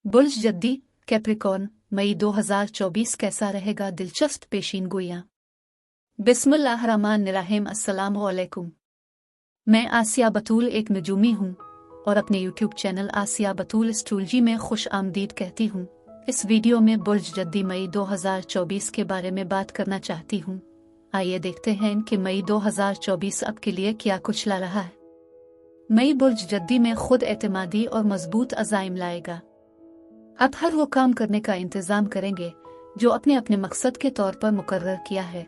बुर्ज जद्दी Capricorn मई 2024 कैसा रहेगा? दिलचस्प पेशीनगोइयां। बिस्मिल्लाहिर्रहमानिर्रहीम। अस्सलामु अलैकुम। मैं आसिया बतूल एक नजूमी हूँ और अपने यूट्यूब चैनल आसिया बतूल एस्ट्रोलॉजी में खुश आमदीद कहती हूँ। इस वीडियो में बुर्ज जद्दी मई 2024 के बारे में बात करना चाहती हूँ। आइए देखते हैं कि मई 2024 आपके लिए क्या कुछ ला रहा है। मई बुर्ज जद्दी में खुद एतमादी और मजबूत अज़ाइम लाएगा। आप हर वो काम करने का इंतजाम करेंगे जो अपने अपने मकसद के तौर पर मुकर्रर किया है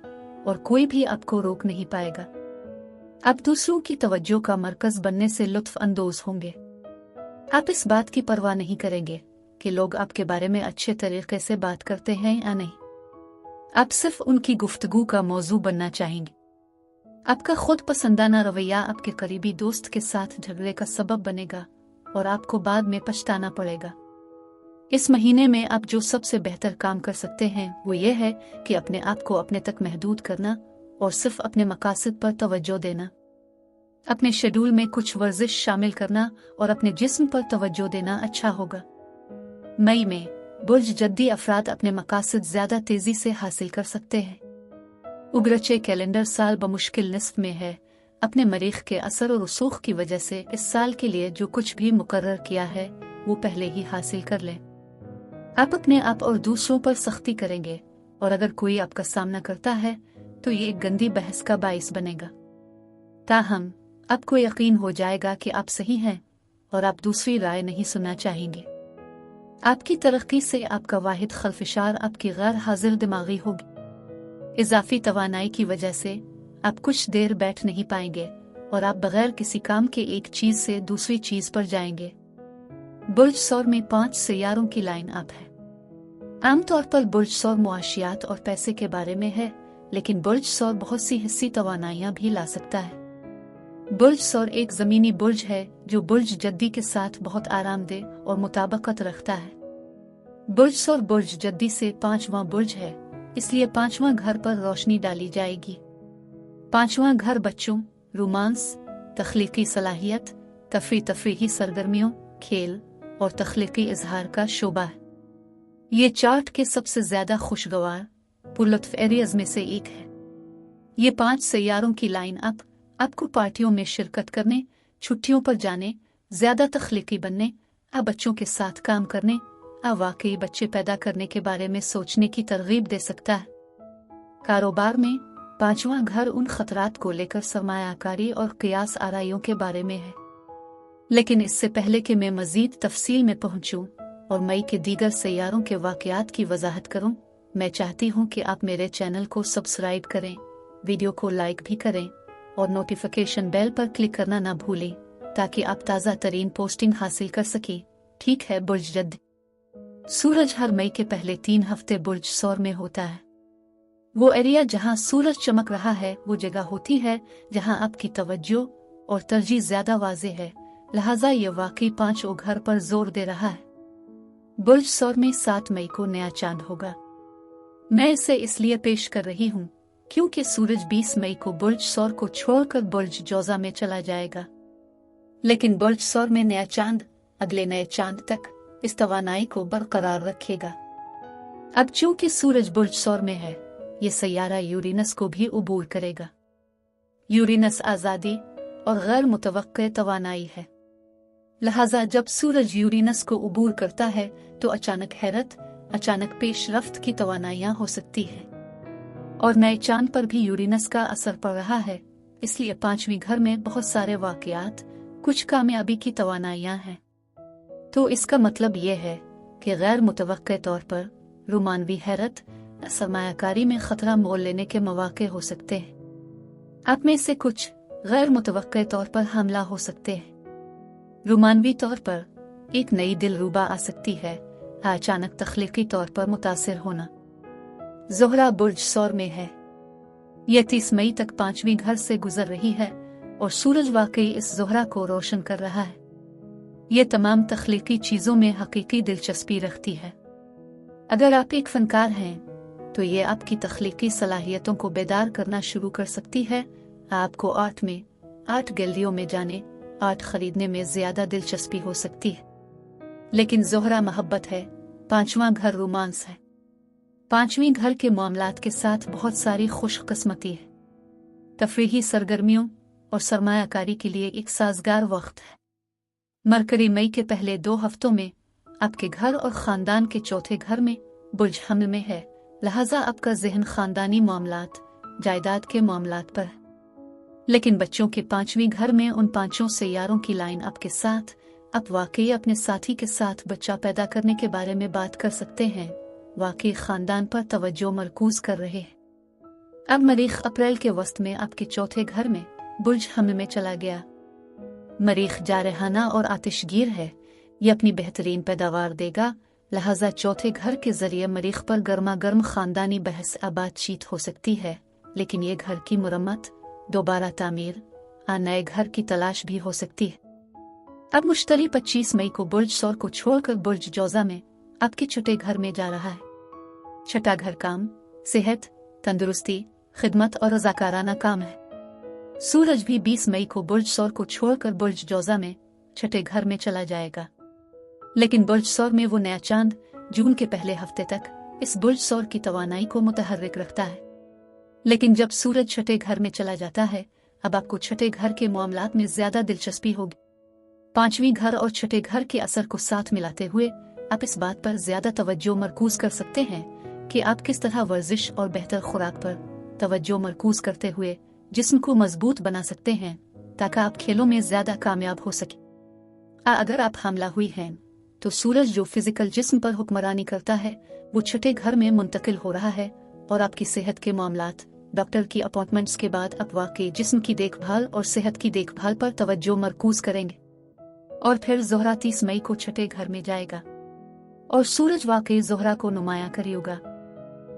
और कोई भी आपको रोक नहीं पाएगा। आप दूसरों की तवज्जो का मरकज बनने से लुत्फ अंदोज होंगे। आप इस बात की परवाह नहीं करेंगे कि लोग आपके बारे में अच्छे तरीके से बात करते हैं या नहीं। आप सिर्फ उनकी गुफ्तगू का मौजू बनना चाहेंगे। आपका खुद पसंदाना रवैया आपके करीबी दोस्त के साथ झगड़े का सबब बनेगा और आपको बाद में पछताना पड़ेगा। इस महीने में आप जो सबसे बेहतर काम कर सकते हैं वो ये है कि अपने आप को अपने तक महदूद करना और सिर्फ अपने मकासद पर तवज्जो देना। अपने शेड्यूल में कुछ वर्जिश शामिल करना और अपने जिस्म पर तवज्जो देना अच्छा होगा। मई में बुर्ज जद्दी अफराद अपने मकासद ज्यादा तेजी से हासिल कर सकते हैं। उग्रचे कैलेंडर साल बमुश्किल निस्फ में है। अपने मरीख के असर और रसूख की वजह से इस साल के लिए जो कुछ भी मुकर्रर किया है वो पहले ही हासिल कर लें। आप अपने आप और दूसरों पर सख्ती करेंगे और अगर कोई आपका सामना करता है तो ये एक गंदी बहस का बाइस बनेगा। ताहम आपको यकीन हो जाएगा कि आप सही हैं और आप दूसरी राय नहीं सुनना चाहेंगे। आपकी तरक्की से आपका वाहिद खलफिशार आपकी गैर हाजिर दिमागी होगी। इजाफी तवानाई की वजह से आप कुछ देर बैठ नहीं पाएंगे और आप बगैर किसी काम के एक चीज से दूसरी चीज पर जाएंगे। बुर्ज सौर में 5 सियारों की लाइन अप है। आमतौर पर बुर्ज सौर मुआशियात और पैसे के बारे में है, लेकिन बुर्ज सौर बहुत सी हिस्सी तवानाइयां भी ला सकता है। बुर्ज सौर एक जमीनी बुर्ज है जो बुर्ज जद्दी के साथ बहुत आरामदेह और मुताबिकत रखता है। बुर्ज सौर बुर्ज जद्दी से 5वां बुर्ज है, इसलिए 5वां घर पर रोशनी डाली जाएगी। 5वां घर बच्चों, रोमांस, तख्लीकी सलाहियत, तफरीही सरगर्मियों, खेल और तख्लीकी इजहार का शोबा है। ये चार्ट के सबसे ज्यादा खुशगवार पुरलुत्फ एरियाज में से एक है। ये 5 सैयारों की लाइन अप आपको पार्टियों में शिरकत करने, छुट्टियों पर जाने, ज्यादा तख्लीकी बनने, बच्चों के साथ काम करने, वाकई बच्चे पैदा करने के बारे में सोचने की तरगीब दे सकता है। कारोबार में 5वां घर उन खतरात को लेकर सरमायाकारी और कियास आराइयों के बारे में है। लेकिन इससे पहले कि मैं मजीद तफसील में पहुंचूं और मई के दीगर सैयारों के वाकयात की वजाहत करूं, मैं चाहती हूं कि आप मेरे चैनल को सब्सक्राइब करें, वीडियो को लाइक भी करें और नोटिफिकेशन बेल पर क्लिक करना ना भूलें ताकि आप ताज़ा तरीन पोस्टिंग हासिल कर सकें। ठीक है। बुर्ज जद्दी। सूरज हर मई के पहले 3 हफ्ते बुर्ज सौर में होता है। वो एरिया जहां सूरज चमक रहा है वो जगह होती है जहां आपकी तवज्जो और तरजीह ज्यादा वाज़ेह है, लिहाजा ये वाकई 5 घर पर जोर दे रहा है। बुर्ज सौर में 7 मई को नया चांद होगा। मैं इसे इसलिए पेश कर रही हूँ क्योंकि सूरज 20 मई को बुर्ज सौर को छोड़कर बुर्ज जोजा में चला जाएगा, लेकिन बुर्ज सौर में नया चांद अगले नए चांद तक इस तवानाई को बरकरार रखेगा। अब चूंकि सूरज बुर्ज सौर में है, ये सैयारा यूरेनस को भी उबूर करेगा। यूरेनस आज़ादी और गैर मुतवक्के तवानाई है, लिहाजा जब सूरज यूरेनस को उबूर करता है तो अचानक हैरत, अचानक पेशरफ्त की तवानाइयां हो सकती है। और नए चांद पर भी यूरेनस का असर पड़ रहा है, इसलिए 5वें घर में बहुत सारे वाकयात, कुछ कामयाबी की तवानाइयां हैं। तो इसका मतलब यह है कि गैर मुतवक्के तौर पर रोमानवी हैरत, सरमायाकारी में खतरा मोल लेने के मौके हो सकते हैं। आप में से कुछ गैर मुतवक्के तौर पर हमला हो सकते हैं। रोमानवी तौर पर एक नई दिलरुबा आ सकती है, अचानक तख्लीकी तौर पर मुतासिर होना। ज़ोहरा बुर्ज सौर में है। यह 30 मई तक 5वें घर से गुजर रही है और सूरज वाकई इस ज़ोहरा को रोशन कर रहा है। ये तमाम तख्लीकी चीज़ों में हकीकी दिलचस्पी रखती है। अगर आप एक फनकार हैं तो ये आपकी तख्लीकी सलाहियतों को बेदार करना शुरू कर सकती है। आपको आर्ट गैलरियों में जाने, आर्ट खरीदने में ज्यादा दिलचस्पी हो सकती है। लेकिन ज़ोहरा मोहब्बत है, पांचवां घर रोमांस है। पांचवीं घर के मामलात के साथ बहुत सारी खुशकिस्मती है। तफरीही सरगर्मियों और सरमायाकारी के लिए एक साजगार वक्त है। मरकरी मई के पहले 2 हफ्तों में आपके घर और ख़ानदान के चौथे घर में बुर्ज हमल में है, लिहाजा आपका जहन ख़ानदानी मामलात, जायदाद के मामलात पर है। लेकिन बच्चों के 5वीं घर में उन 5 सैयारों की लाइन आपके साथ आप वाकई अपने साथी के साथ बच्चा पैदा करने के बारे में बात कर सकते हैं, वाकई ख़ानदान पर तवज्जो मरकूज कर रहे हैं। अब मरीख अप्रैल के वस्त में आपके चौथे घर में बुर्ज हमल में चला गया। मरीख जारहाना और आतिशगीर है, ये अपनी बेहतरीन पैदावार देगा, लिहाजा चौथे घर के जरिए मरीख पर गर्मा गर्म ख़ानदानी बहस बातचीत हो सकती है। लेकिन ये घर की मुरम्मत, दोबारा तामीर, नए घर की तलाश भी हो सकती है। अब मुश्तरी 25 मई को बुर्ज सौर को छोड़कर बुर्ज जौजा में आपके छठे घर में जा रहा है। छठा घर काम, सेहत, तंदुरुस्ती, खिदमत और रज़ाकाराना काम है। सूरज भी 20 मई को बुर्ज सौर को छोड़कर बुर्ज जौजा में छठे घर में चला जाएगा। लेकिन बुर्ज सौर में वो नया चांद जून के पहले हफ्ते तक इस बुर्ज सौर की तवानाई को मुतहर्रिक रखता है। लेकिन जब सूरज छठे घर में चला जाता है, अब आपको छठे घर के मामलात में ज्यादा दिलचस्पी होगी। 5वीं घर और छठे घर के असर को साथ मिलाते हुए आप इस बात पर ज्यादा तवज्जो मरकूज कर सकते हैं कि आप किस तरह वर्जिश और बेहतर खुराक पर तवज्जो मरकूज करते हुए जिस्म को मजबूत बना सकते हैं, ताकि आप खेलों में ज्यादा कामयाब हो सके। अगर आप हामला हुई हैं तो सूरज जो फिजिकल जिस्म पर हुक्मरानी करता है वो छठे घर में मुंतकिल हो रहा है और आपकी सेहत के मामलात, डॉक्टर की अपॉइंटमेंट्स के बाद आप वाकई जिस्म की देखभाल और सेहत की देखभाल पर तवज्जो मरकूज करेंगे। और फिर ज़ोहरा 30 मई को छठे घर में जाएगा और सूरज वाकई ज़ोहरा को नुमाया करेगा।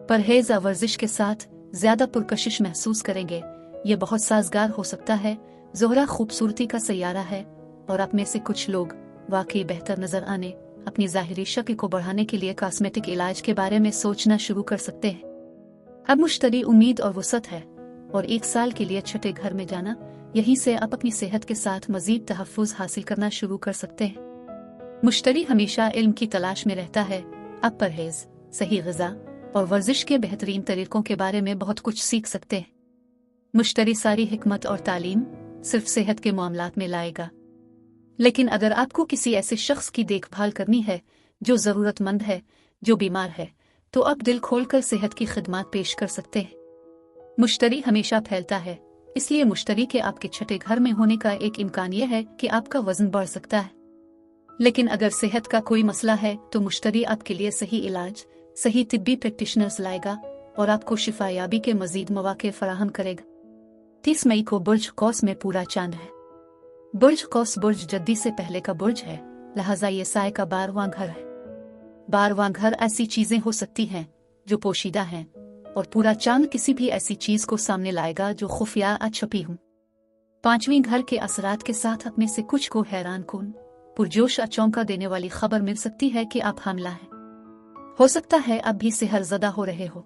परहेज और वर्जिश के साथ ज्यादा पुरकशिश महसूस करेंगे, ये बहुत साजगार हो सकता है। ज़ोहरा खूबसूरती का सैयारा है और आप में से कुछ लोग वाकई बेहतर नजर आने, अपनी ज़ाहिरी शक्ल को बढ़ाने के लिए कॉस्मेटिक इलाज के बारे में सोचना शुरू कर सकते हैं। अब मुश्तरी उम्मीद और वसत है और 1 साल के लिए छठे घर में जाना, यहीं से आप अपनी सेहत के साथ मजीद तहफ़्फ़ुज़ हासिल करना शुरू कर सकते हैं। मुश्तरी हमेशा इल्म की तलाश में रहता है। आप परहेज, सही ग़िज़ा और वर्जिश के बेहतरीन तरीकों के बारे में बहुत कुछ सीख सकते हैं। मुश्तरी सारी हिकमत और तालीम सिर्फ सेहत के मामलात में लाएगा। लेकिन अगर आपको किसी ऐसे शख्स की देखभाल करनी है जो ज़रूरतमंद है, जो बीमार है, तो आप दिल खोलकर सेहत की खिदमत पेश कर सकते हैं। मुश्तरी हमेशा फैलता है, इसलिए मुश्तरी के आपके छठे घर में होने का एक इम्कान यह है कि आपका वजन बढ़ सकता है। लेकिन अगर सेहत का कोई मसला है तो मुश्तरी आपके लिए सही इलाज, सही तिब्बी प्रैक्टिशनर्स लाएगा और आपको शिफायाबी के मजीद मौके फराहम करेगा। 30 मई को बुर्ज कौस में पूरा चांद है। बुर्ज कौस बुर्ज जद्दी से पहले का बुर्ज है, लिहाजा ये साए का 12वां घर है। 12वां घर ऐसी चीजें हो सकती हैं जो पोशीदा हैं और पूरा चांद किसी भी ऐसी चीज को सामने लाएगा जो खुफिया छुपी हो। 5वीं घर के असरात के साथ अपने से कुछ को हैरान कुन, पुरजोश चौंका देने वाली खबर मिल सकती है कि आप हामला हैं। हो सकता है आप भी सेहरज़दा हो रहे हो।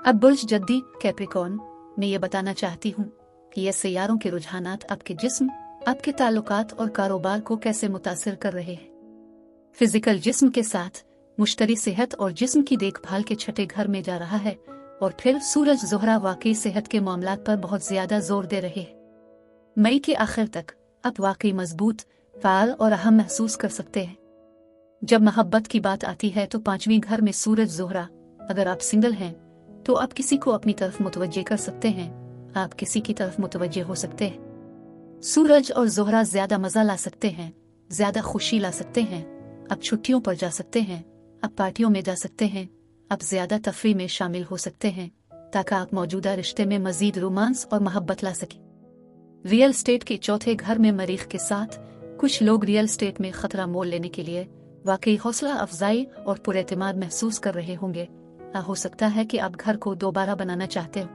अब बुर्ज जद्दी कैप्रिकॉर्न में ये बताना चाहती हूँ कि ये सैयारों के रुझानात आपके जिस्म, आपके ताल्लुकात और कारोबार को कैसे मुतासिर कर रहे हैं। फिजिकल जिस्म के साथ मुश्तरी सेहत और जिस्म की देखभाल के छठे घर में जा रहा है और फिर सूरज ज़ोहरा वाकई सेहत के मामलात पर बहुत ज्यादा जोर दे रहे हैं। मई के आखिर तक आप वाकई मजबूत, फाल और अहम महसूस कर सकते हैं। जब मोहब्बत की बात आती है तो 5वीं घर में सूरज ज़ोहरा, अगर आप सिंगल हैं तो आप किसी को अपनी तरफ मुतवज्जे कर सकते हैं, आप किसी की तरफ मुतवज्जे हो सकते हैं। सूरज और ज़ोहरा ज्यादा मजा ला सकते हैं, ज्यादा खुशी ला सकते हैं। आप छुट्टियों पर जा सकते हैं, आप पार्टियों में जा सकते हैं, आप ज्यादा तफरी में शामिल हो सकते हैं ताकि आप मौजूदा रिश्ते में मजीद रोमांस और मोहब्बत ला सकें। रियल स्टेट के चौथे घर में मरीख के साथ कुछ लोग रियल स्टेट में खतरा मोल लेने के लिए वाकई हौसला अफजाई और पुरएतमाद महसूस कर रहे होंगे। हो सकता है कि आप घर को दोबारा बनाना चाहते हो,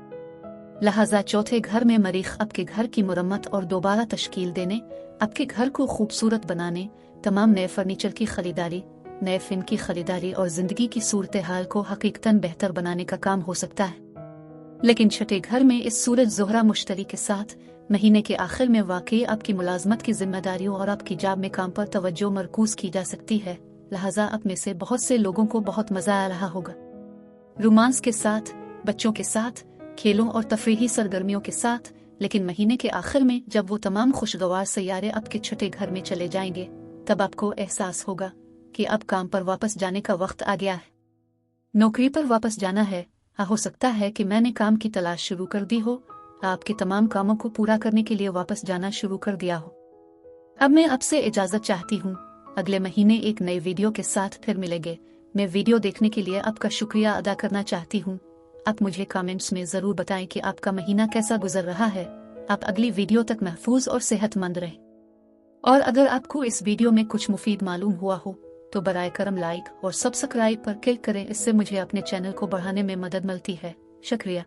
लिहाजा चौथे घर में मरीख आपके घर की मुरम्मत और दोबारा तश्कील देने, आपके घर को खूबसूरत बनाने, तमाम नए फर्नीचर की खरीदारी, नए फिन की खरीदारी और जिंदगी की सूरत हाल को हकीकतन बेहतर बनाने का काम हो सकता है। लेकिन छठे घर में इस सूरज ज़ोहरा मुश्तरी के साथ महीने के आखिर में वाकई आपकी मुलाजमत की जिम्मेदारियों और आपकी जॉब में काम पर तवज्जो मरकूज की जा सकती है, लिहाजा आप में से बहुत से लोगों को बहुत मजा आ रहा होगा। रोमांस के साथ, बच्चों के साथ, खेलों और तफरीही सरगर्मियों के साथ, लेकिन महीने के आखिर में जब वो तमाम खुशगवार सैयारे आपके छठे घर में चले जाएंगे, तब आपको एहसास होगा कि अब काम पर वापस जाने का वक्त आ गया है। नौकरी पर वापस जाना है। हो सकता है कि मैंने काम की तलाश शुरू कर दी हो, आपके तमाम कामों को पूरा करने के लिए वापस जाना शुरू कर दिया हो। अब मैं आपसे इजाजत चाहती हूँ। अगले महीने एक नए वीडियो के साथ फिर मिलेंगे। मैं वीडियो देखने के लिए आपका शुक्रिया अदा करना चाहती हूँ। आप मुझे कमेंट्स में जरूर बताएं कि आपका महीना कैसा गुजर रहा है। आप अगली वीडियो तक महफूज और सेहतमंद रहें। और अगर आपको इस वीडियो में कुछ मुफीद मालूम हुआ हो तो बराए करम लाइक और सब्सक्राइब पर क्लिक करें। इससे मुझे अपने चैनल को बढ़ाने में मदद मिलती है। शुक्रिया।